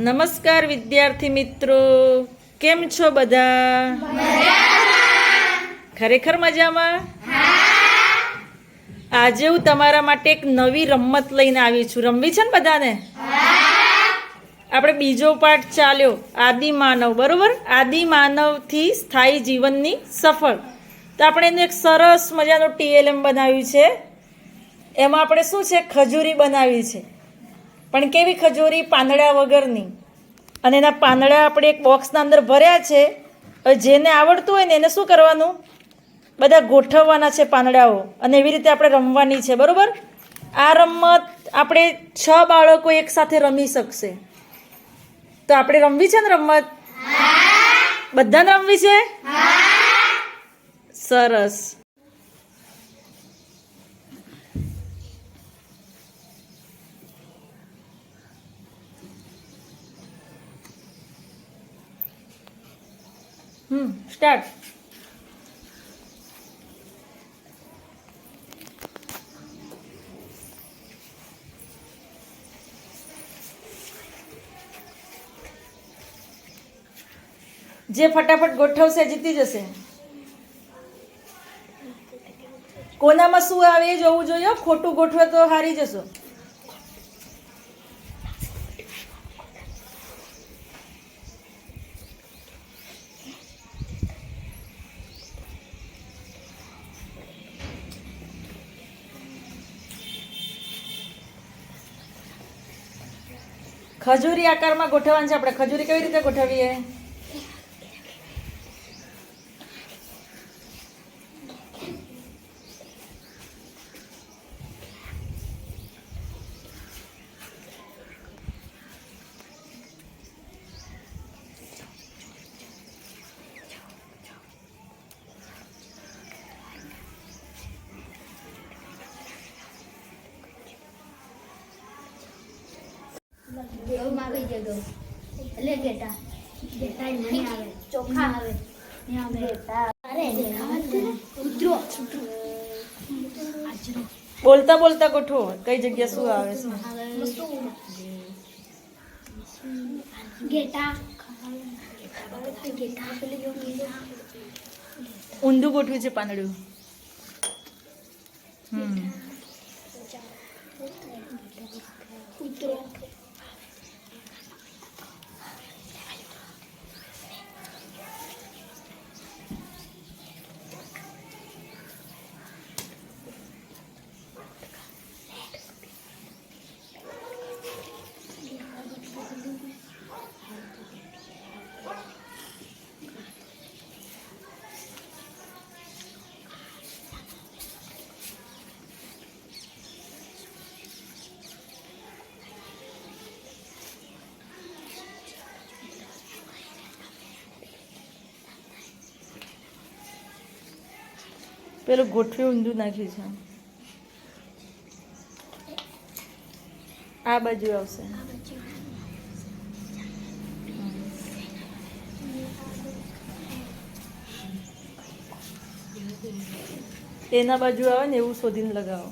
નમસ્કાર વિદ્યાર્થી મિત્રો, કેમ છો બધા? ખરેખર મજામાં? આજે હું તમારા માટે એક નવી રમત લઈને આવી છું. રમવી છે ને બધાને? આપણે બીજો પાઠ ચાલ્યો આદિમાનવ, બરોબર? આદિમાનવથી સ્થાયી જીવનની સફળ. તો આપણે એનું એક સરસ મજાનું TLM બનાવ્યું છે. એમાં આપણે શું છે, ખજૂરી બનાવી છે, પણ કેવી ખજૂરી? પાંદડા વગરની. અને એના પાંદડા આપણે એક બોક્સના અંદર ભર્યા છે. જેને આવડતું હોય ને એને શું કરવાનું, બધા ગોઠવવાના છે પાંદડાઓ, અને એવી રીતે આપણે રમવાની છે, બરોબર? આ રમત આપણે 6 બાળકો એક સાથે રમી શકશે. તો આપણે રમવી છે ને રમત? બધાને રમવી છે? સરસ. સ્ટાર્ટ. જે ફટાફટ ગોઠવશે જીતી જશે. કોનામાં શું આવે એ જોવું જોઈએ. ખોટું ગોઠવે તો હારી જશો. ખજૂરી આકારમાં ગોઠવવાની છે આપણે. ખજૂરી કેવી રીતે ગોઠવીએ? બોલતા બોલતા ગોઠવો. કઈ જગ્યા શું આવે છે? ઊંધું ગોઠવ્યું છે પાંદડું. પેલું ગોઠવી ઊંધું નાખ્યું છે. આ બાજુ આવશે. એના બાજુ આવે ને એવું શોધીને લગાવો.